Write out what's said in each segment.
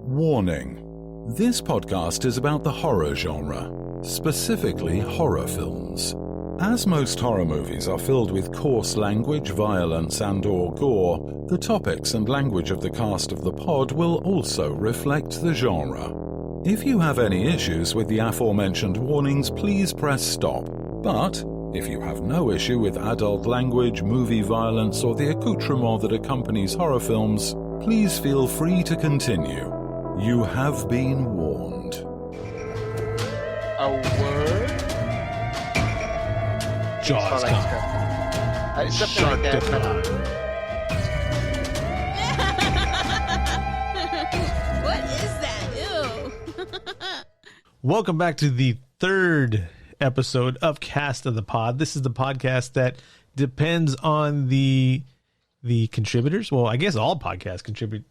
Warning. This podcast is about the horror genre, specifically horror films. As most horror movies are filled with coarse language, violence and/or gore, the topics and language of the cast of the pod will also reflect the genre. If you have any issues with the aforementioned warnings, please press stop. But if you have no issue with adult language, movie violence, or the accoutrement that accompanies horror films, please feel free to continue. You have been warned. A word? JAWS Something like that. What is that? Ew. Welcome back to the third episode of Cast of the Pod. This is the podcast that depends on the contributors. Well, I guess all podcasts can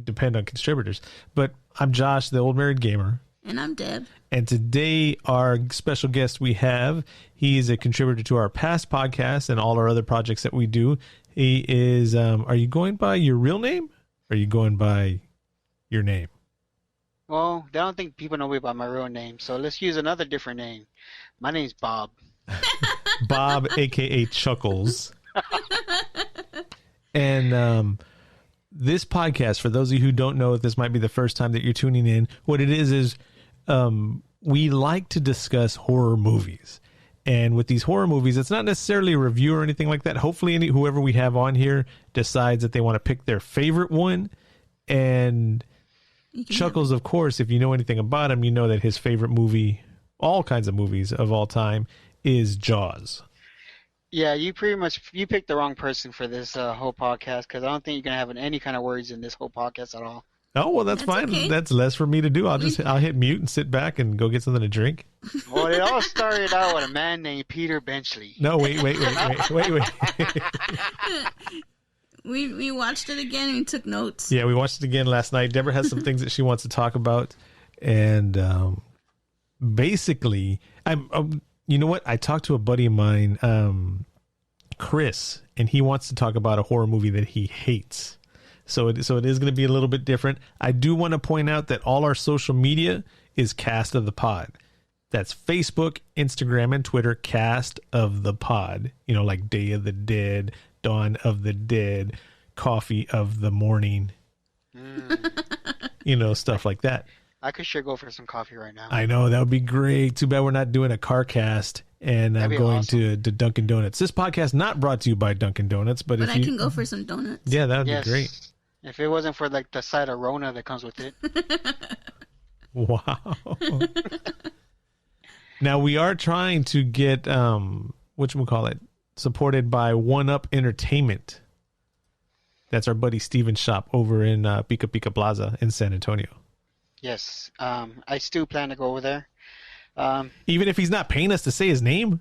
depend on contributors. But I'm Josh, the old married gamer. And I'm Deb. And today our special guest we have, he is a contributor to our past podcasts and all our other projects that we do. He is, are you going by your real name? Or are you going by your name? Well, I don't think people know me by my real name, so let's use another different name. My name's Bob. Bob, a.k.a. Chuckles. And this podcast, for those of you who don't know, if this might be the first time that you're tuning in, what it is we like to discuss horror movies. And with these horror movies, it's not necessarily a review or anything like that. Hopefully, whoever we have on here decides that they want to pick their favorite one. And Chuckles, of course, if you know anything about him, you know that his favorite movie, all kinds of movies of all time, is JAWS. Yeah, you picked the wrong person for this whole podcast, because I don't think you're going to have any kind of words in this whole podcast at all. Oh, well, that's fine. Okay. That's less for me to do. I'll hit mute and sit back and go get something to drink. Well, it all started out with a man named Peter Benchley. No, wait. We watched it again and we took notes. Yeah, we watched it again last night. Deborah has some things that she wants to talk about. And basically, you know what? I talked to a buddy of mine, Chris, and he wants to talk about a horror movie that he hates. So it is going to be a little bit different. I do want to point out that all our social media is Cast of the Pod. That's Facebook, Instagram, and Twitter, Cast of the Pod. You know, like Day of the Dead, Dawn of the Dead, Coffee of the Morning. You know, stuff like that. I could sure go for some coffee right now. I know, that would be great. Too bad we're not doing a car cast and going to Dunkin' Donuts. This podcast not brought to you by Dunkin' Donuts, but if I can go for some donuts. Yeah, that would be great. If it wasn't for like the side of Rona that comes with it. Wow. Now we are trying to get whatchamacallit, supported by One Up Entertainment. That's our buddy Steven's shop over in Pica Pica Plaza in San Antonio. Yes. I still plan to go over there. Even if he's not paying us to say his name?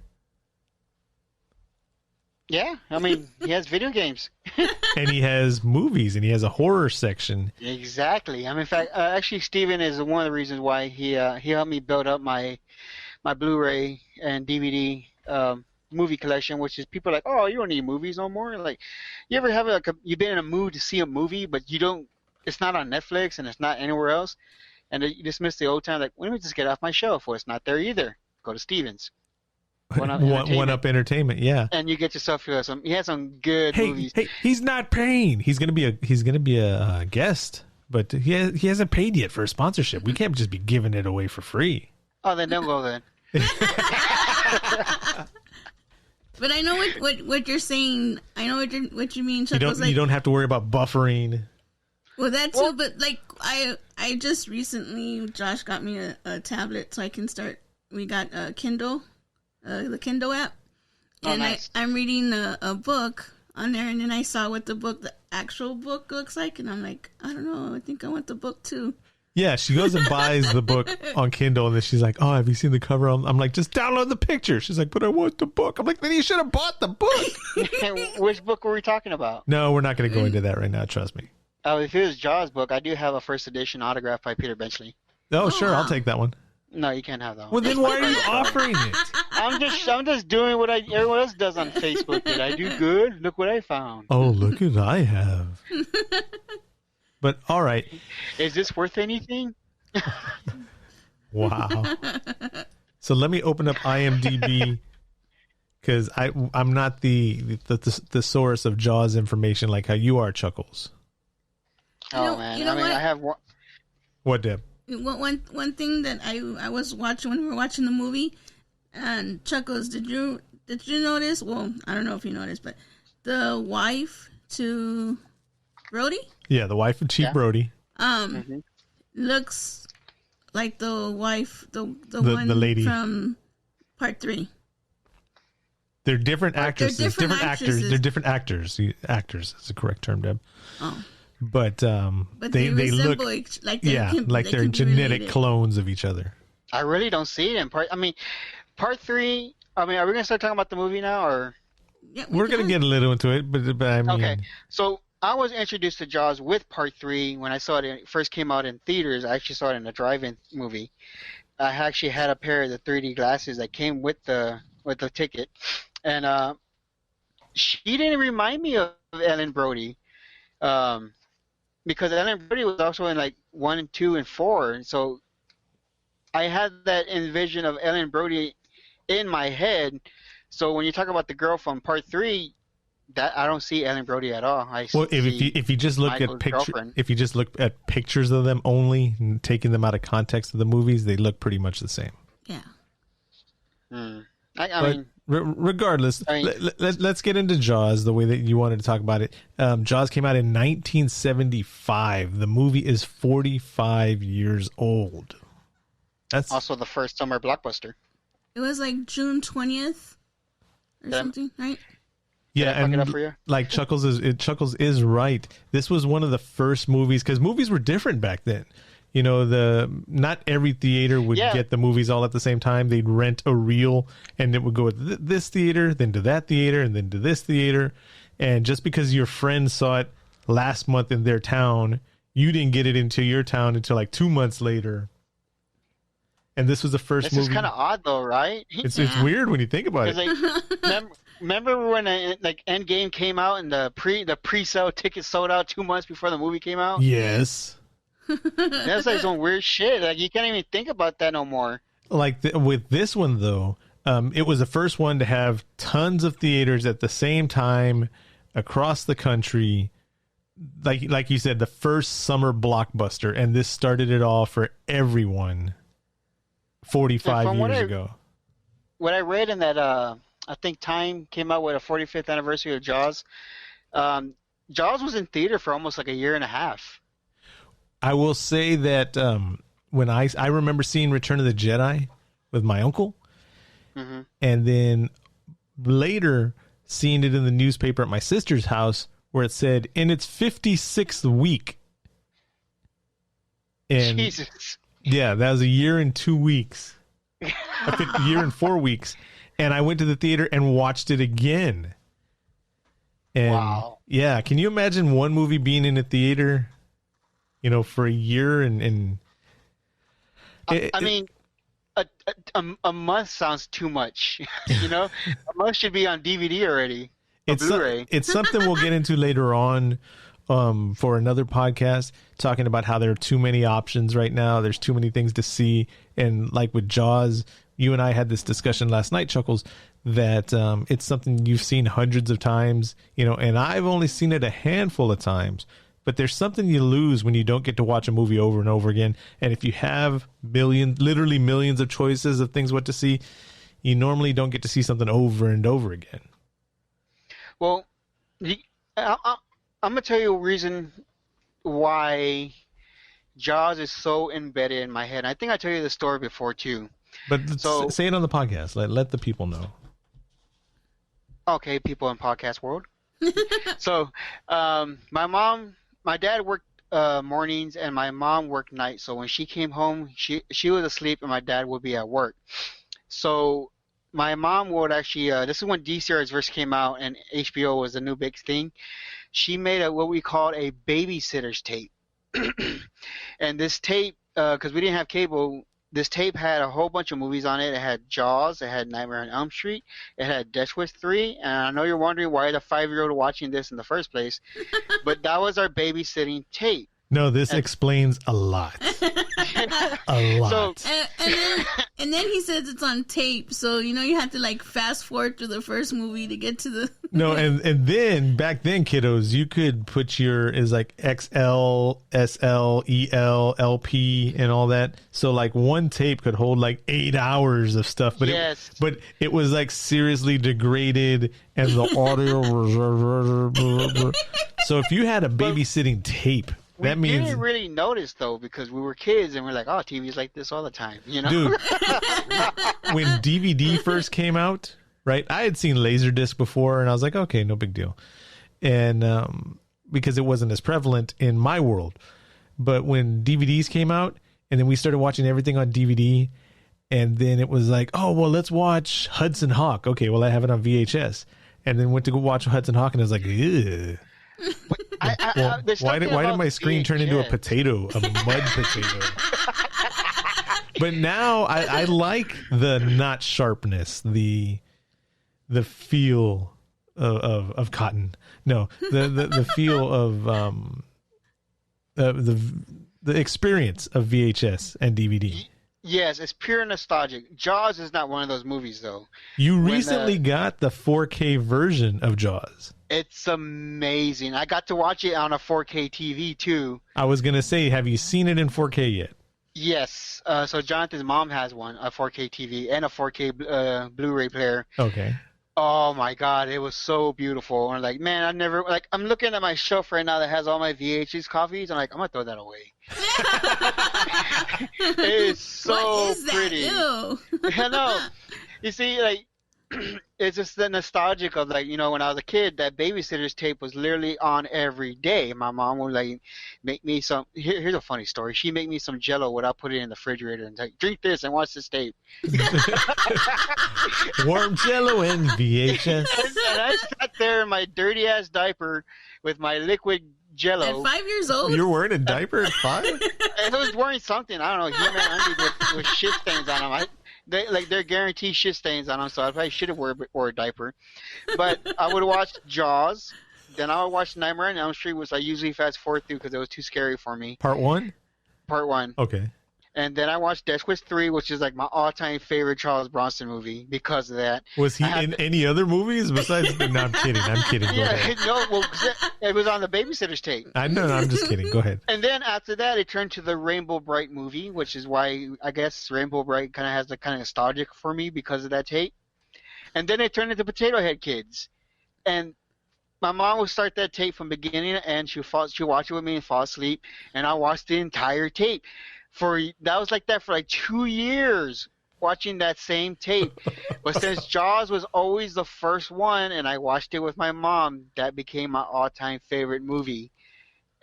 Yeah, I mean, he has video games. And he has movies, and he has a horror section. Exactly. I mean, in fact, actually, Steven is one of the reasons why he helped me build up my Blu-ray and DVD movie collection, which is people are like, oh, you don't need movies no more. Like, you ever have you've been in a mood to see a movie, but you don't, it's not on Netflix and it's not anywhere else, and you just miss the old time, like, let me just get off my shelf. Well, it's not there either. Go to Steven's. One Up Entertainment, yeah. And you get yourself he has some good movies. Hey, he's not paying. He's gonna be a guest, but he hasn't paid yet for a sponsorship. We can't just be giving it away for free. Oh, then don't go then. But I know what you're saying. I know what you mean. Chuckles. You don't have to worry about buffering. Well, that too. But like I just recently, Josh got me a tablet so I can start. We got a Kindle. The Kindle app, and nice. I'm reading a book on there, and then I saw what the actual book looks like, and I'm like, I don't know, I think I want the book too. Yeah, she goes and buys the book on Kindle, and then she's like, oh, have you seen the cover? I'm like, just download the picture. She's like, but I want the book. I'm like, then you should have bought the book. Which book were we talking about? No, we're not going to go into that right now, trust me. Oh, if it was JAWS book, I do have a first edition autograph by Peter Benchley. Oh, sure, I'll take that one. No, you can't have that Well, one. then why are you offering it? I'm just doing what everyone else does on Facebook. Did I do good? Look what I found. Oh, look what I have. But all right. Is this worth anything? Wow. So let me open up IMDb because I'm not the source of JAWS information like how you are, Chuckles. Man, I have one. What, Deb? One thing that I was watching when we were watching the movie, and Chuckles, did you notice? Well, I don't know if you noticed, but the wife to Brody. Yeah, the wife of Chief Brody. Looks like the wife, the one, the lady from Part 3. They're different actresses. They're different actors. They're different actors. Actors is the correct term, Deb. Oh. But they look like they're genetic related clones of each other. I really don't see it in Part 3. Are we gonna start talking about the movie now, or? Yeah, we're gonna get a little into it, but I mean. Okay, so I was introduced to JAWS with Part 3 when I saw it. It first came out in theaters. I actually saw it in a drive-in movie. I actually had a pair of the 3D glasses that came with the ticket, and she didn't remind me of Ellen Brody. Because Ellen Brody was also in like 1, 2, and 4, and so I had that envision of Ellen Brody in my head. So when you talk about the girl from Part 3, that I don't see Ellen Brody at all. If you just look at pictures of them only, and taking them out of context of the movies, they look pretty much the same. Yeah. I mean, regardless, let's get into JAWS the way that you wanted to talk about it. JAWS came out in 1975. The movie is 45 years old. That's also the first summer blockbuster. It was like June 20th or something, right? Yeah, and like Chuckles is right. This was one of the first movies, because movies were different back then. You know, not every theater would get the movies all at the same time. They'd rent a reel, and it would go to this theater, then to that theater, and then to this theater. And just because your friend saw it last month in their town, you didn't get it into your town until like 2 months later. And this was the first movie. This is kind of odd, though, right? It's weird when you think about it. Like, remember when Endgame came out and the pre-sale tickets sold out 2 months before the movie came out? Yes. That's like some weird shit. Like, you can't even think about that no more. Like with this one though, it was the first one to have tons of theaters at the same time across the country. Like you said, the first summer blockbuster, and this started it all for everyone 45 years ago. What I read in that, I think Time came out with a 45th anniversary of JAWS. JAWS was in theater for almost like a year and a half. I will say that when I remember seeing Return of the Jedi with my uncle, and then later seeing it in the newspaper at my sister's house where it said in its 56th week. And Jesus. Yeah, that was a year and 2 weeks. A year and 4 weeks. And I went to the theater and watched it again. And wow. Yeah, can you imagine one movie being in a theater, you know, for a year and I mean, a month sounds too much. You know, a month should be on DVD already. Blu-ray. It's something we'll get into later on for another podcast, talking about how there are too many options right now. There's too many things to see. And like with JAWS, you and I had this discussion last night, Chuckles, that it's something you've seen hundreds of times, you know, and I've only seen it a handful of times. But there's something you lose when you don't get to watch a movie over and over again. And if you have literally millions of choices of things what to see, you normally don't get to see something over and over again. Well, I'm going to tell you a reason why JAWS is so embedded in my head. I think I told you the story before, too. But say it on the podcast. Let the people know. Okay, people in podcast world. So my dad worked mornings and my mom worked nights. So when she came home, she was asleep and my dad would be at work. So my mom would actually, this is when DCRs first came out and HBO was a new big thing. She made what we called a babysitter's tape. And this tape, because we didn't have cable, this tape had a whole bunch of movies on it. It had JAWS, it had Nightmare on Elm Street, it had Death Wish 3, and I know you're wondering why the 5-year-old watching this in the first place, but that was our babysitting tape. No, this explains a lot. A lot. So, and then he says it's on tape, so you have to like fast forward through the first movie to get to the. No, and then back then, kiddos, you could put is like XL, SL, EL, LP, and all that. So like one tape could hold like 8 hours of stuff, but yes. it was like seriously degraded, and the audio was. So if you had a babysitting tape. That means didn't really notice though because we were kids and we're like, oh, TV's like this all the time, Dude, when DVD first came out, right? I had seen Laserdisc before, and I was like, okay, no big deal, and because it wasn't as prevalent in my world. But when DVDs came out, and then we started watching everything on DVD, and then it was like, oh well, let's watch Hudson Hawk. Okay, well I have it on VHS, and then went to go watch Hudson Hawk, and I was like, ugh. Why did my screen turn into a potato, a mud potato? But now I like the not sharpness, the feel of cotton. No, the feel of the experience of VHS and DVD. Yes, it's pure nostalgic. Jaws is not one of those movies though. You recently got the 4K version of Jaws. It's amazing. I got to watch it on a 4K TV too. I was going to say, have you seen it in 4K yet? Yes. So Jonathan's mom has one, a 4K TV and a 4K Blu-ray player. Okay. Oh my God, it was so beautiful. And like, man, I'm looking at my shelf right now that has all my VHS copies. I'm like, I'm going to throw that away. It is so pretty. I know. You see, like, it's just the nostalgic of like, when I was a kid, that Babysitter's tape was literally on every day. My mom would like make me some. Here's a funny story. She made me some Jello without putting it in the refrigerator and like, drink this and watch this tape. Warm Jello and VHS. And I sat there in my dirty ass diaper with my liquid Jello. At 5 years old? You were wearing a diaper at 5? I was wearing something. I don't know. Human undies with shit stains on them. They're guaranteed shit stains on them, so I probably should have wore a diaper. But I would watch Jaws. Then I would watch Nightmare on Elm Street, which I usually fast forward through because it was too scary for me. Part 1? Part 1. Okay. And then I watched Death Wish 3, which is like my all-time favorite Charles Bronson movie because of that. Was he in any other movies besides? No, I'm kidding. Yeah, no, it was on the Babysitter's tape. I know, I'm just kidding. Go ahead. And then after that, it turned to the Rainbow Bright movie, which is why I guess Rainbow Bright kind of has the kind of nostalgic for me because of that tape. And then it turned into Potato Head Kids. And my mom would start that tape from beginning to end. She'd watch it with me and fall asleep. And I watched the entire tape. That was like that for like 2 years, watching that same tape. But since Jaws was always the first one, and I watched it with my mom, that became my all-time favorite movie.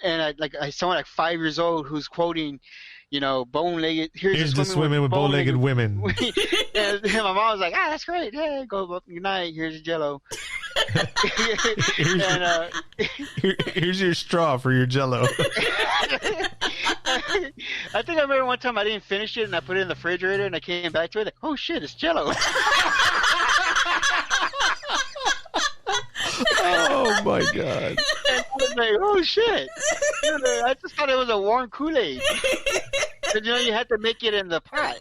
And I someone like 5 years old who's quoting, bone-legged. Here's the swimming with bone-legged women. And my mom was like, that's great. Hey, go good night. Here's your Jello. Here's your straw for your Jello. I think I remember one time I didn't finish it and I put it in the refrigerator and I came back to it like, oh shit, it's Jello. Oh my God. And I was like, oh shit. I just thought it was a warm Kool-Aid. But you had to make it in the pot.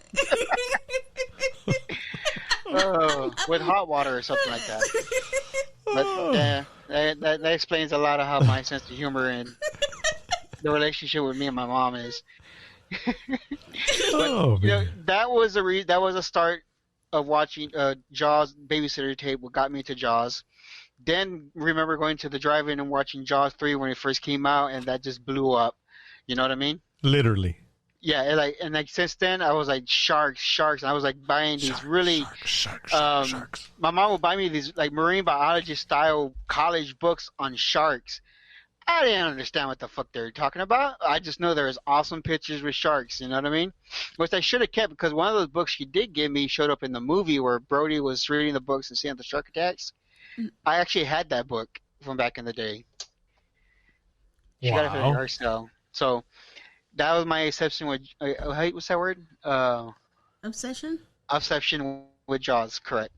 With hot water or something like that. But that explains a lot of how my sense of humor and the relationship with me and my mom is. That was a start of watching Jaws Babysitter tape. What got me into Jaws. Then remember going to the drive-in and watching Jaws 3 when it first came out, and that just blew up. You know what I mean? Literally. Yeah, and since then I was like sharks, and I was like buying these sharks. My mom would buy me these like marine biologist style college books on sharks. I didn't understand what the fuck they were talking about. I just know there was awesome pictures with sharks, you know what I mean? Which I should have kept because one of those books she did give me showed up in the movie where Brody was reading the books and seeing the shark attacks. I actually had that book from back in the day. She got it from the yard sale. So that was my exception with what's that word? Obsession? Obsession with Jaws, correct.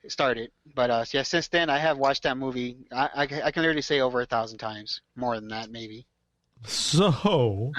It started. But since then I have watched that movie. I can literally say over 1,000 times. More than that, maybe. So